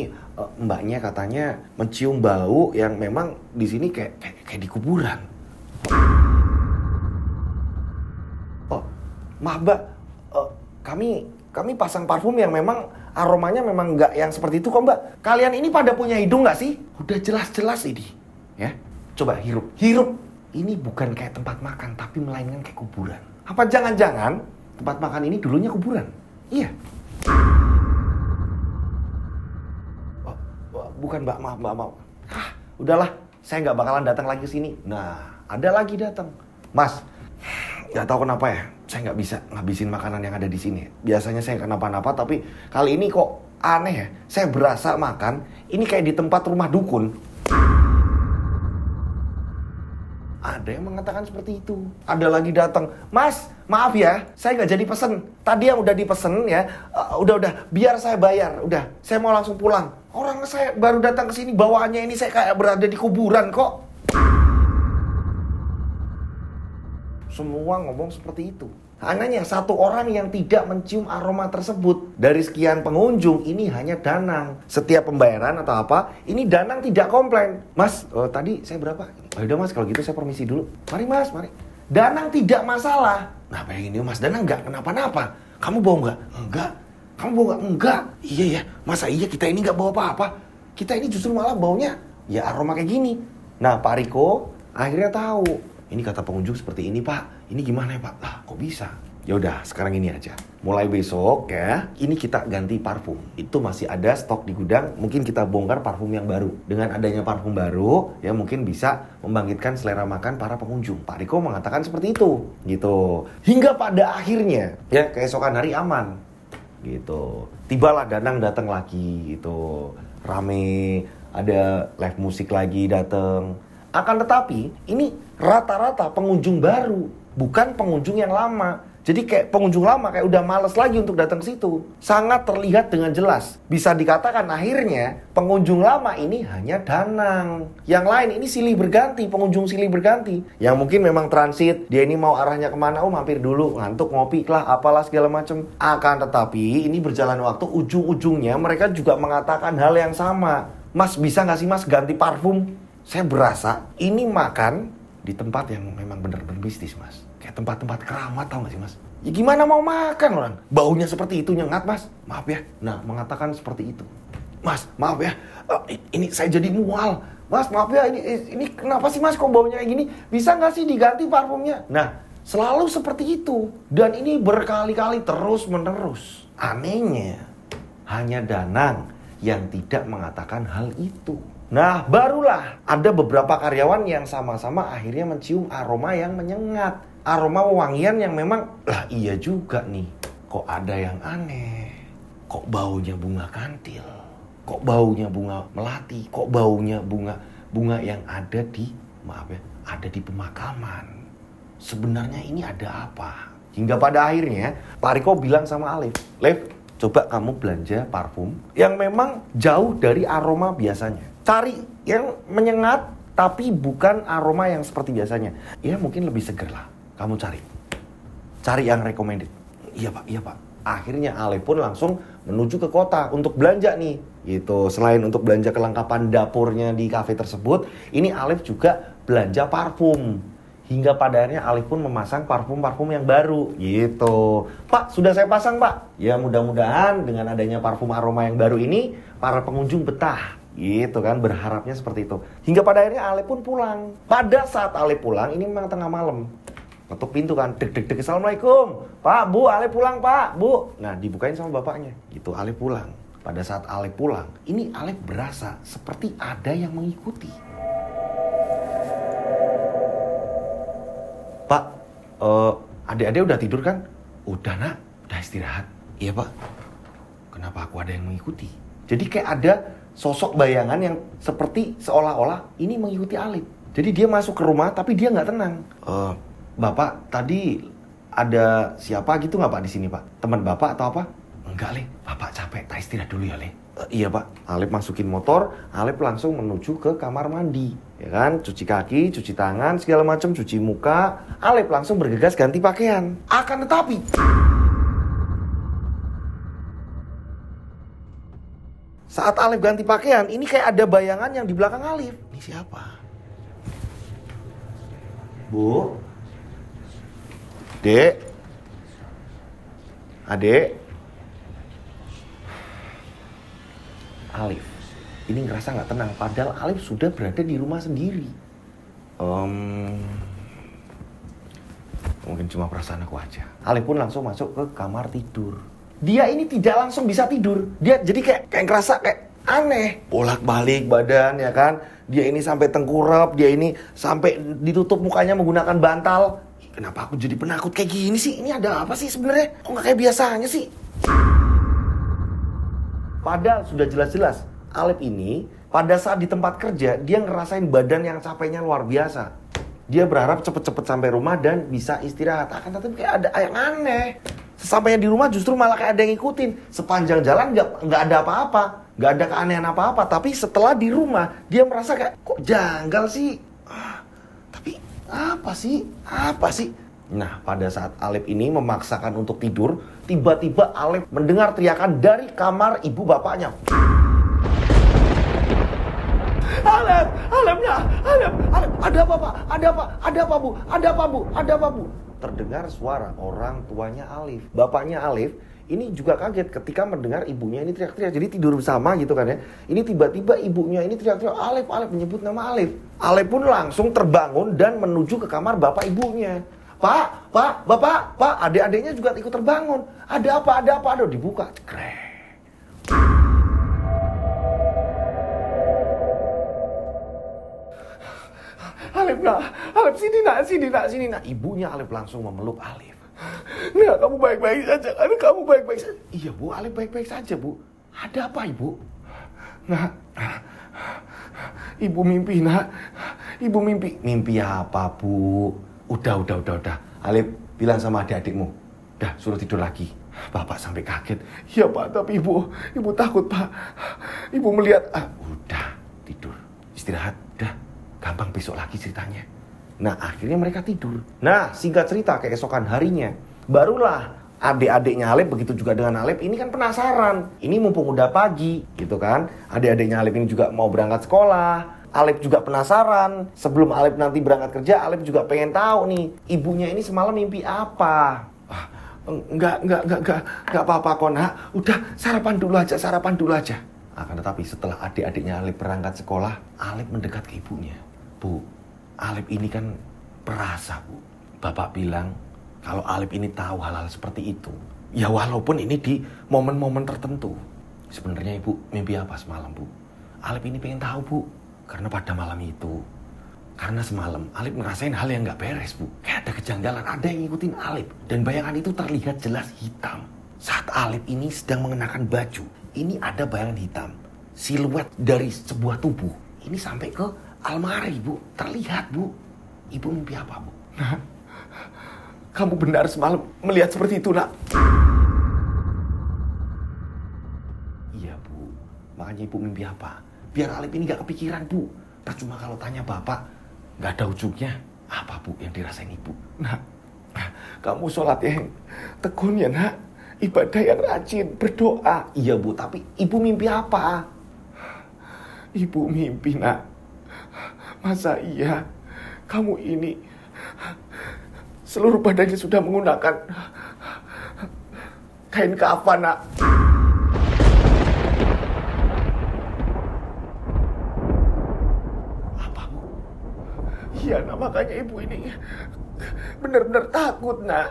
mbaknya katanya mencium bau yang memang di sini kayak di kuburan. Oh, maaf mbak, kami pasang parfum yang memang aromanya memang nggak yang seperti itu kok mbak. Kalian ini pada punya hidung nggak sih? Udah jelas-jelas ini, ya. Coba hirup. Ini bukan kayak tempat makan, tapi melainkan kayak kuburan. Apa jangan-jangan tempat makan ini dulunya kuburan? Iya. Oh, bukan mbak, maaf. Udahlah, saya nggak bakalan datang lagi ke sini. Nah, ada lagi datang. Mas, nggak tahu kenapa ya, saya nggak bisa ngabisin makanan yang ada di sini. Biasanya saya kenapa-napa, tapi kali ini kok aneh ya. Saya berasa makan, ini kayak di tempat rumah dukun. Ada yang mengatakan seperti itu. Ada lagi datang, Mas, maaf ya, saya nggak jadi pesen. Tadi yang udah dipesen ya, udah, biar saya bayar. Udah, saya mau langsung pulang. Orang saya baru datang ke sini, bawaannya ini saya kayak berada di kuburan kok. Semua ngomong seperti itu. Hanya satu orang yang tidak mencium aroma tersebut. Dari sekian pengunjung, ini hanya Danang. Setiap pembayaran atau apa, ini Danang tidak komplain. Mas, tadi saya berapa? Udah mas, kalau gitu saya permisi dulu. Mari mas, mari. Danang tidak masalah. Nah, bayangin mas, Danang nggak kenapa-napa. Kamu bau nggak? Enggak. Kamu bau nggak? Enggak. Iya ya, masa iya kita ini nggak bau apa-apa? Kita ini justru malah baunya ya aroma kayak gini. Nah, Pak Riko akhirnya tahu. Ini kata pengunjung seperti ini pak. Ini gimana ya pak? Lah kok bisa? Ya udah sekarang ini aja. Mulai besok ya, ini kita ganti parfum. Itu masih ada stok di gudang. Mungkin kita bongkar parfum yang baru. Dengan adanya parfum baru, ya mungkin bisa membangkitkan selera makan para pengunjung. Pak Riko mengatakan seperti itu, gitu. Hingga pada akhirnya, ya keesokan hari aman, gitu. Tibalah Danang datang lagi, gitu. Rame, ada live musik lagi datang. Akan tetapi, ini rata-rata pengunjung baru, bukan pengunjung yang lama. Jadi kayak pengunjung lama kayak udah males lagi untuk datang ke situ. Sangat terlihat dengan jelas. Bisa dikatakan akhirnya pengunjung lama ini hanya Danang. Yang lain ini silih berganti, pengunjung silih berganti. Yang mungkin memang transit, dia ini mau arahnya kemana, mampir dulu, ngantuk, ngopi lah, apalah segala macam. Akan tetapi ini berjalan waktu, ujung-ujungnya mereka juga mengatakan hal yang sama. Mas bisa gak sih mas ganti parfum? Saya berasa ini makan di tempat yang memang benar-benar mistis mas. Kayak tempat-tempat keramat, tau gak sih mas? Ya gimana mau makan orang? Baunya seperti itu nyengat mas. Maaf ya. Nah mengatakan seperti itu. Mas maaf ya, ini saya jadi mual. Mas maaf ya, ini kenapa sih mas kok baunya kayak gini? Bisa gak sih diganti parfumnya? Nah selalu seperti itu. Dan ini berkali-kali terus menerus. Anehnya Hanya Danang yang tidak mengatakan hal itu. Nah, barulah ada beberapa karyawan yang sama-sama akhirnya mencium aroma yang menyengat. Aroma wewangian yang memang, lah iya juga nih. Kok ada yang aneh? Kok baunya bunga kantil? Kok baunya bunga melati? Kok baunya bunga yang ada di, ada di pemakaman? Sebenarnya ini ada apa? Hingga pada akhirnya Pak Riko bilang sama Alif, Lev, coba kamu belanja parfum yang memang jauh dari aroma biasanya. Cari yang menyengat tapi bukan aroma yang seperti biasanya. Ya mungkin lebih seger lah. Kamu cari yang recommended. Iya pak. Akhirnya Alif pun langsung menuju ke kota untuk belanja nih. Gitu. Selain untuk belanja kelengkapan dapurnya di kafe tersebut, ini Alif juga belanja parfum. Hingga pada akhirnya Alif pun memasang parfum-parfum yang baru. Gitu. Pak, sudah saya pasang pak. Ya mudah-mudahan dengan adanya parfum aroma yang baru ini, para pengunjung betah. Gitu kan, berharapnya seperti itu. Hingga pada akhirnya Alif pun pulang. Pada saat Alif pulang, ini memang tengah malam. Ketuk pintu kan, deg-deg, assalamualaikum. Pak, bu, Alif pulang pak, bu. Nah, dibukain sama bapaknya. Gitu, Alif pulang. Pada saat Alif pulang, ini Alif berasa seperti ada yang mengikuti. Pak, adik-adik udah tidur kan? Udah nak, udah istirahat. Iya pak. Kenapa aku ada yang mengikuti? Jadi kayak ada sosok bayangan yang seperti seolah-olah ini mengikuti Alif. Jadi dia masuk ke rumah tapi dia nggak tenang. Bapak tadi ada siapa gitu nggak pak di sini pak? Teman bapak atau apa? Enggak Le, bapak capek, tak istirahat dulu ya Le. Iya pak. Alif masukin motor, Alif langsung menuju ke kamar mandi, ya kan? Cuci kaki, cuci tangan, segala macam, cuci muka. Alif langsung bergegas ganti pakaian. Akan tetapi saat Alif ganti pakaian, ini kayak ada bayangan yang di belakang Alif. Ini siapa? Bu? Dek? Adek? Alif ini ngerasa gak tenang, padahal Alif sudah berada di rumah sendiri. Mungkin cuma perasaan aku aja. Alif pun langsung masuk ke kamar tidur. Dia ini tidak langsung bisa tidur. Dia jadi kayak ngerasa kayak aneh. Bolak-balik badan ya kan. Dia ini sampai tengkurap, dia ini sampai ditutup mukanya menggunakan bantal. Kenapa aku jadi penakut kayak gini sih? Ini ada apa sih sebenarnya? Kok gak kayak biasanya sih? Padahal sudah jelas-jelas Alif ini pada saat di tempat kerja dia ngerasain badan yang capeknya luar biasa. Dia berharap cepet-cepet sampai rumah dan bisa istirahat. Akan tetapi kayak ada yang aneh. Sesampainya di rumah justru malah kayak ada yang ngikutin. Sepanjang jalan nggak ada apa-apa, nggak ada keanehan apa-apa. Tapi setelah di rumah dia merasa kayak kok janggal sih. Tapi apa sih? Nah, pada saat Alif ini memaksakan untuk tidur, tiba-tiba Alif mendengar teriakan dari kamar ibu bapaknya. Alif, ada apa pak? Ada apa bu? Terdengar suara orang tuanya Alif. Bapaknya Alif ini juga kaget ketika mendengar ibunya ini teriak-teriak. Jadi tidur bersama gitu kan ya. Ini tiba-tiba ibunya ini teriak-teriak, Alif menyebut nama Alif. Alif pun langsung terbangun dan menuju ke kamar bapak ibunya. Pak, bapak, adik-adiknya juga ikut terbangun. Ada apa? Aduh, dibuka. Cekrek. Alif, sini nak. Ibunya Alif langsung memeluk Alif. Nah, kamu baik-baik saja. Iya bu, Alif baik-baik saja bu. Ada apa ibu? Nah, ibu mimpi nak. Mimpi apa bu? Udah. Alif bilang sama adik-adikmu. Udah, suruh tidur lagi. Bapak sampai kaget. Iya pak, tapi ibu takut pak. Ibu melihat. Udah, tidur. Istirahat. Udah, gampang besok lagi ceritanya. Nah, akhirnya mereka tidur. Nah, singkat cerita keesokan harinya. Barulah adik-adiknya Alif, begitu juga dengan Alif, ini kan penasaran. Ini mumpung udah pagi, gitu kan. Adik-adiknya Alif ini juga mau berangkat sekolah. Alif juga penasaran. Sebelum Alif nanti berangkat kerja, Alif juga pengen tahu nih, ibunya ini semalam mimpi apa. Enggak apa-apa kok nak. Udah, sarapan dulu aja. Akan tetapi setelah adik-adiknya Alif berangkat sekolah, Alif mendekat ke ibunya. Bu, Alif ini kan perasa bu. Bapak bilang kalau Alif ini tahu hal-hal seperti itu, ya walaupun ini di momen-momen tertentu. Sebenarnya ibu mimpi apa semalam, Bu? Alif ini pengen tahu, Bu. Karena pada malam itu, karena semalam Alif ngerasain hal yang gak beres, Bu. Kayak ada kejanggalan, ada yang ngikutin Alif. Dan bayangan itu terlihat jelas hitam. Saat Alif ini sedang mengenakan baju, ini ada bayangan hitam. Siluet dari sebuah tubuh. Ini sampai ke almari, Bu. Terlihat, Bu. Ibu mimpi apa, Bu? Nah, kamu benar semalam melihat seperti itu, Nak. Iya, Bu. Makanya ibu mimpi apa? Biar Alif ini gak kepikiran, Bu. Percuma kalau tanya bapak, gak ada ujungnya. Apa, Bu, yang dirasain ibu? Nak, kamu sholat yang tekun ya, Nak. Ibadah yang rajin, berdoa. Iya, Bu, tapi ibu mimpi apa? Ibu mimpi, Nak. Masa iya kamu ini seluruh badannya sudah menggunakan kain kafan, Nak? Apa, Bu? Iya, Nak, makanya ibu ini benar-benar takut, Nak.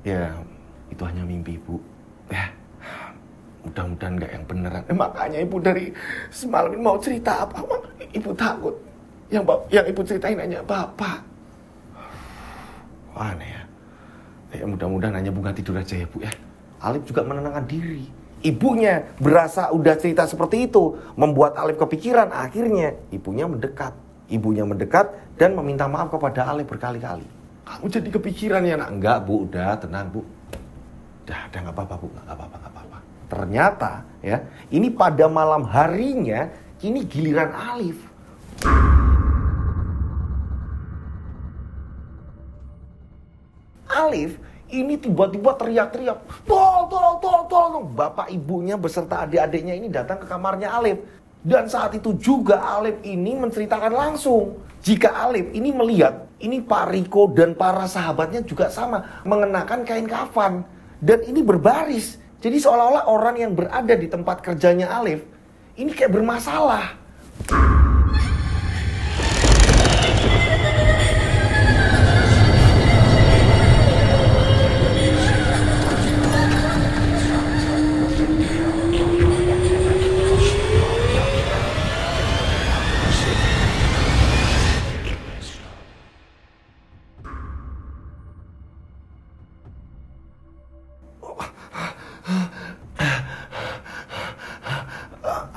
Ya, itu hanya mimpi, Bu. Ya, mudah-mudahan gak yang beneran. Makanya ibu dari semalam ini mau cerita apa, ibu takut. Yang ibu ceritain hanya bapak. Wah, aneh ya. Ya mudah-mudahan hanya bunga tidur aja ya, Bu ya. Alif juga menenangkan diri. Ibunya berasa udah cerita seperti itu, membuat Alif kepikiran. Akhirnya ibunya mendekat. Ibunya mendekat dan meminta maaf kepada Alif berkali-kali. Kamu jadi kepikiran ya, Nak? Enggak, Bu, udah tenang, Bu. Udah nggak apa-apa, Bu, nggak apa-apa. Ternyata ya, ini pada malam harinya, kini giliran Alif. Alif ini tiba-tiba teriak-teriak, tolong. Bapak ibunya beserta adik-adiknya ini datang ke kamarnya Alif. Dan saat itu juga Alif ini menceritakan langsung. Jika Alif ini melihat, ini Pak Riko dan para sahabatnya juga sama, mengenakan kain kafan. Dan ini berbaris. Jadi seolah-olah orang yang berada di tempat kerjanya Alif, ini kayak bermasalah.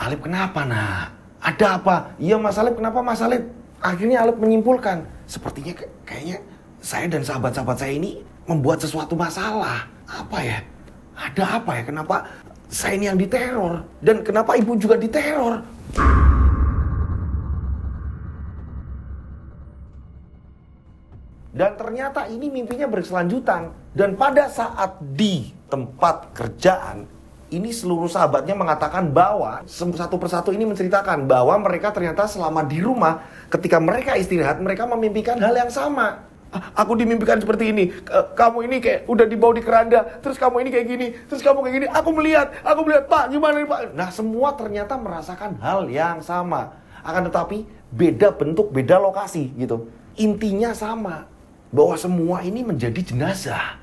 Alif kenapa, Nak? Ada apa? Iya, Mas Alif, kenapa Mas Alif? Akhirnya Alif menyimpulkan, sepertinya kayaknya saya dan sahabat-sahabat saya ini membuat sesuatu masalah. Apa ya? Ada apa ya? Kenapa saya ini yang diteror? Dan kenapa ibu juga diteror? Dan ternyata ini mimpinya berkelanjutan. Dan pada saat di tempat kerjaan, ini seluruh sahabatnya mengatakan bahwa satu persatu ini menceritakan bahwa mereka ternyata selama di rumah, ketika mereka istirahat, mereka memimpikan hal yang sama. Aku dimimpikan seperti ini, kamu ini kayak udah dibawa di keranda, terus kamu ini kayak gini, terus kamu kayak gini, aku melihat, Pak, gimana nih, Pak? Nah, semua ternyata merasakan hal yang sama. Akan tetapi beda bentuk, beda lokasi gitu. Intinya sama, bahwa semua ini menjadi jenazah.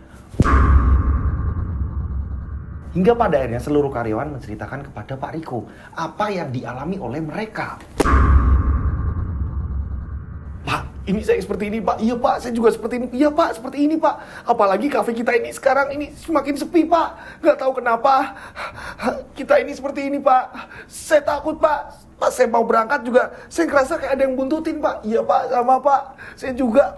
Hingga pada akhirnya seluruh karyawan menceritakan kepada Pak Riko apa yang dialami oleh mereka. Pak, ini saya seperti ini, Pak. Iya, Pak, saya juga seperti ini. Iya, Pak, seperti ini, Pak. Apalagi kafe kita ini sekarang ini semakin sepi, Pak. Gak tahu kenapa kita ini seperti ini, Pak. Saya takut, Pak. Pas saya mau berangkat juga, saya ngerasa kayak ada yang buntutin, Pak. Iya, Pak, sama, Pak. Saya juga.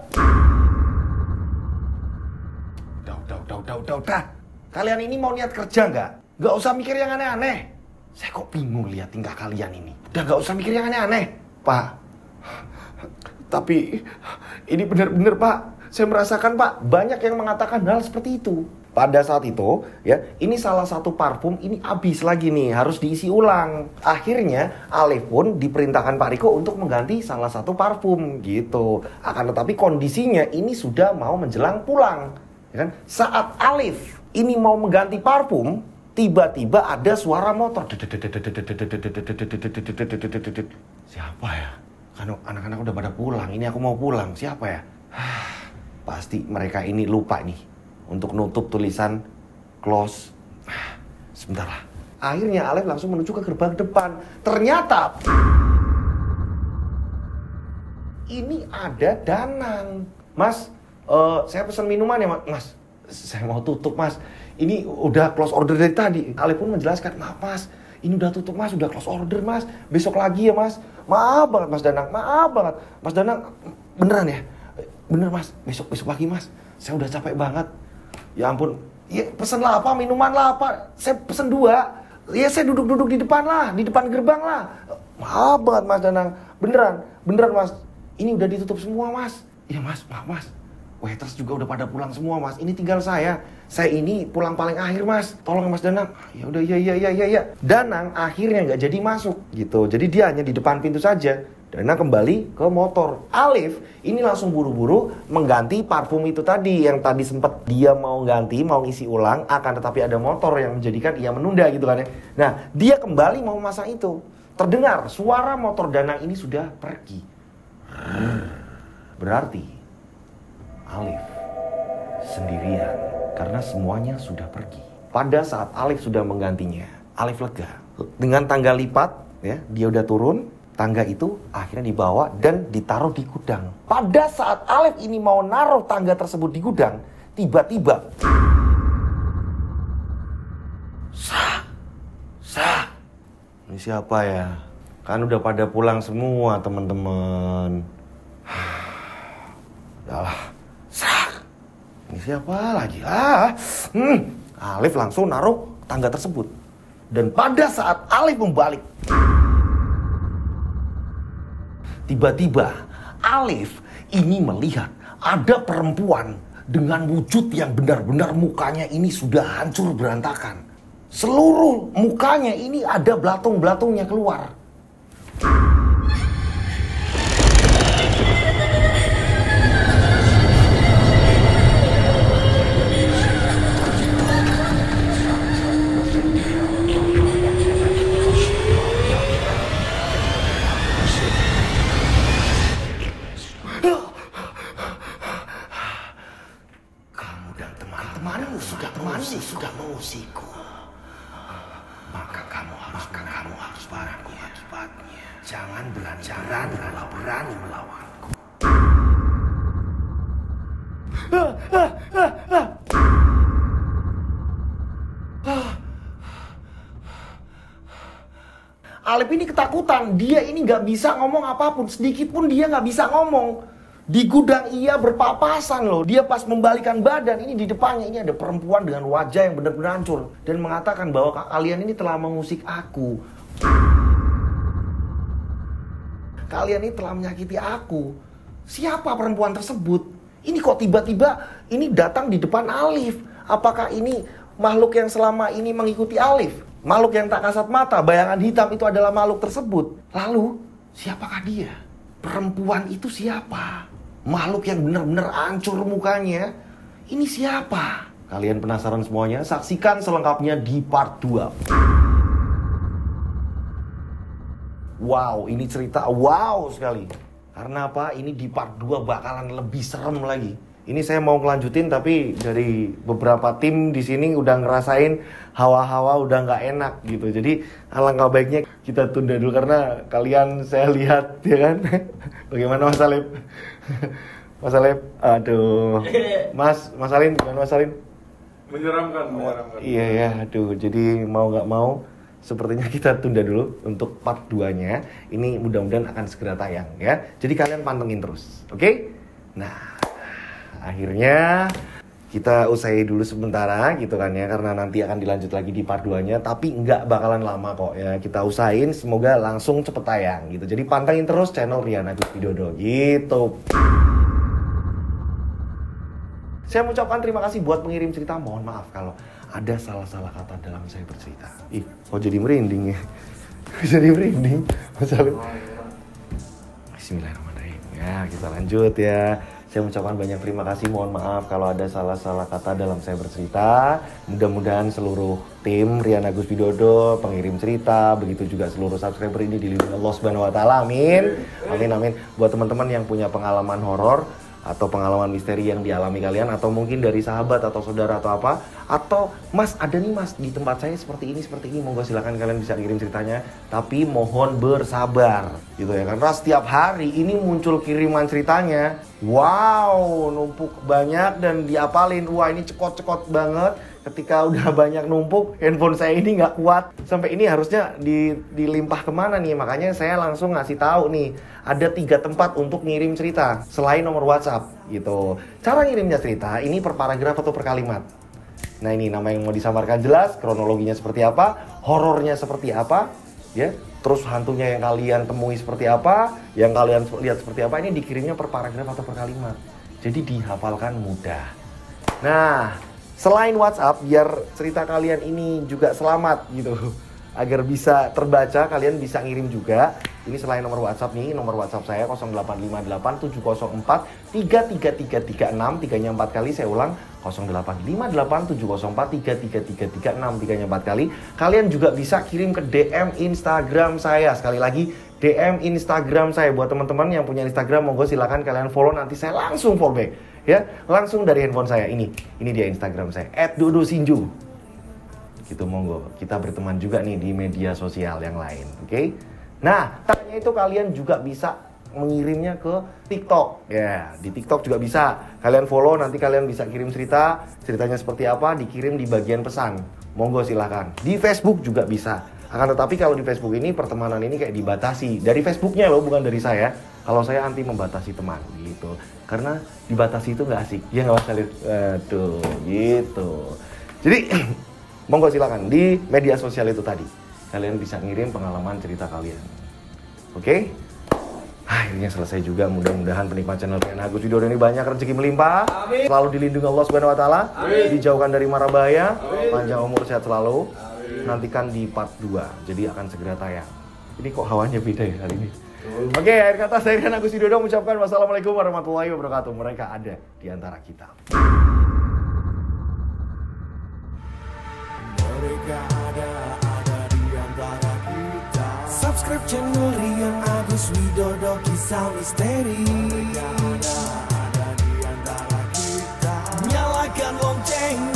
Udah. Kalian ini mau niat kerja nggak? Nggak usah mikir yang aneh-aneh. Saya kok bingung lihat tingkah kalian ini. Udah nggak usah mikir yang aneh-aneh. Pak, tapi ini benar-benar, Pak. Saya merasakan, Pak, banyak yang mengatakan hal seperti itu. Pada saat itu, ya, ini salah satu parfum ini habis lagi nih, harus diisi ulang. Akhirnya, Alif pun diperintahkan Pak Riko untuk mengganti salah satu parfum, gitu. Akan tetapi kondisinya ini sudah mau menjelang pulang. Ya kan? Saat Alif ini mau mengganti parfum, tiba-tiba ada suara motor. Siapa ya? Kan anak-anak udah pada pulang, ini aku mau pulang. Siapa ya? Pasti mereka ini lupa nih untuk nutup tulisan close sebentar lah. Akhirnya Alif langsung menuju ke gerbang depan. Ternyata ini ada Danang. Mas, saya pesan minuman ya mas. Saya mau tutup mas. Ini udah close order dari tadi. Alif pun menjelaskan, maaf mas, ini udah tutup mas, udah close order mas. Besok lagi ya mas. Maaf banget mas Danang, maaf banget. Mas Danang, beneran ya? Bener mas, besok pagi mas. Saya udah capek banget. Ya ampun, ya pesen lah apa, minuman lah apa. Saya pesen 2. Ya saya duduk di depan lah, di depan gerbang lah. Maaf banget mas Danang, beneran mas. Ini udah ditutup semua mas. Ya mas, maaf mas. Waiters juga udah pada pulang semua mas. Ini tinggal saya. Saya ini pulang paling akhir mas. Tolong mas Danang. Ya udah, iya. Danang akhirnya nggak jadi masuk gitu. Jadi dia hanya di depan pintu saja. Danang kembali ke motor. Alif ini langsung buru-buru mengganti parfum itu tadi. Yang tadi sempat dia mau ganti, mau ngisi ulang. Akan tetapi ada motor yang menjadikan ia menunda gitu kan ya. Nah, dia kembali mau memasang itu. Terdengar suara motor Danang ini sudah pergi. Berarti Alif sendirian karena semuanya sudah pergi. Pada saat Alif sudah menggantinya, Alif lega. Dengan tangga lipat, ya, dia udah turun. Tangga itu akhirnya dibawa dan ditaruh di gudang. Pada saat Alif ini mau naruh tangga tersebut di gudang, tiba-tiba Sah. Ini siapa ya? Kan udah pada pulang semua teman-teman. Udahlah. Ini siapa lagi lah? Alif langsung naruh tangga tersebut. Dan pada saat Alif membalik, tiba-tiba Alif ini melihat ada perempuan dengan wujud yang benar-benar mukanya ini sudah hancur berantakan. Seluruh mukanya ini ada belatung-belatungnya keluar. Sudah mengusikku, maka kamu harus padaku akibatnya. Jangan berani melawanku. Alif ini ketakutan. Dia ini nggak bisa ngomong apapun, sedikit pun dia nggak bisa ngomong. Di gudang ia berpapasan loh. Dia pas membalikan badan, ini di depannya ini ada perempuan dengan wajah yang benar-benar hancur. Dan mengatakan bahwa kalian ini telah mengusik aku. Kalian ini telah menyakiti aku. Siapa perempuan tersebut? Ini kok tiba-tiba ini datang di depan Alif. Apakah ini makhluk yang selama ini mengikuti Alif? Makhluk yang tak kasat mata, bayangan hitam itu adalah makhluk tersebut. Lalu, siapakah dia? Perempuan itu siapa? Makhluk yang benar-benar hancur mukanya. Ini siapa? Kalian penasaran semuanya? Saksikan selengkapnya di part 2. Wow, ini cerita wow sekali. Karena apa? Ini di part 2 bakalan lebih serem lagi. Ini saya mau ngelanjutin tapi dari beberapa tim di sini udah ngerasain hawa-hawa udah nggak enak gitu. Jadi alangkah baiknya kita tunda dulu karena kalian saya lihat ya kan. Bagaimana Mas Alif? Mas Alif, aduh. Mas Alin, gimana Mas Alin? Menyeramkan. Iya ya, aduh. Jadi mau nggak mau sepertinya kita tunda dulu untuk part 2-nya. Ini mudah-mudahan akan segera tayang ya. Jadi kalian pantengin terus, oke? Nah, akhirnya kita usai dulu sementara gitu kan ya, karena nanti akan dilanjut lagi di part 2-nya, tapi nggak bakalan lama kok ya. Kita usahain semoga langsung cepet tayang gitu. Jadi pantengin terus channel Rian Agus Widodo gitu. Saya mengucapkan terima kasih buat pengirim cerita. Mohon maaf kalau ada salah-salah kata dalam saya bercerita. Ih, kok jadi merinding ya? Jadi merinding. Bismillahirrahmanirrahim. Ya, kita lanjut ya. Saya mengucapkan banyak terima kasih, mohon maaf kalau ada salah-salah kata dalam saya bercerita. Mudah-mudahan seluruh tim Rian Agus Widodo, pengirim cerita, begitu juga seluruh subscriber ini dilindungi Allah Subhanahu wa taala. Amin. Amin. Buat teman-teman yang punya pengalaman horor atau pengalaman misteri yang dialami kalian, atau mungkin dari sahabat atau saudara atau apa, atau Mas ada nih Mas di tempat saya seperti ini, monggo silakan kalian bisa kirim ceritanya, tapi mohon bersabar gitu ya, karena setiap hari ini muncul kiriman ceritanya, wow, numpuk banyak dan diapalin, wah ini cekot banget. Ketika udah banyak numpuk, handphone saya ini nggak kuat. Sampai ini harusnya dilimpah kemana nih? Makanya saya langsung ngasih tahu nih, ada 3 tempat untuk ngirim cerita selain nomor WhatsApp gitu. Cara ngirimnya cerita ini per paragraf atau per kalimat. Nah ini nama yang mau disamarkan jelas, kronologinya seperti apa, horornya seperti apa, ya. Terus hantunya yang kalian temui seperti apa, yang kalian lihat seperti apa, ini dikirimnya per paragraf atau per kalimat. Jadi dihafalkan mudah. Nah, selain WhatsApp, biar cerita kalian ini juga selamat gitu, agar bisa terbaca, kalian bisa ngirim juga. Ini selain nomor WhatsApp nih, nomor WhatsApp saya 085870433336, 3-nya 4 kali, saya ulang 085870433336, 3-nya 4 kali. Kalian juga bisa kirim ke DM Instagram saya. Sekali lagi, DM Instagram saya. Buat teman-teman yang punya Instagram, monggo silakan kalian follow, nanti saya langsung follow back. Ya, langsung dari handphone saya ini dia Instagram saya @dodosinju. Gitu, monggo kita berteman juga nih di media sosial yang lain, oke? Nah, tanya itu kalian juga bisa mengirimnya ke TikTok. Ya, di TikTok juga bisa. Kalian follow, nanti kalian bisa kirim ceritanya seperti apa, dikirim di bagian pesan. Monggo silahkan. Di Facebook juga bisa. Akan tetapi kalau di Facebook ini pertemanan ini kayak dibatasi. Dari Facebooknya loh, bukan dari saya. Kalau saya anti membatasi teman gitu. Karena dibatasi itu nggak asik. Ya nggak usah lihat. Aduh, gitu. Jadi monggo silakan di media sosial itu tadi. Kalian bisa ngirim pengalaman cerita kalian. Oke? Akhirnya selesai juga. Mudah-mudahan penikmat channel PN Agus Widodo ini banyak rezeki melimpah. Amin. Selalu dilindungi Allah Subhanahu wa taala. Dijauhkan dari mara bahaya. Amin. Panjang umur, sehat selalu. Amin. Nantikan di part 2. Jadi akan segera tayang. Ini kok hawanya beda ya hari ini. Oke, akhir kata saya PN Agus Widodo mengucapkan wassalamualaikum warahmatullahi wabarakatuh. Mereka ada di antara kita. Mereka ada di antara kita. Subscribe channel Rian Agus Widodo, kisah misteri. Mereka ada di antara kita. Nyalakan lonceng.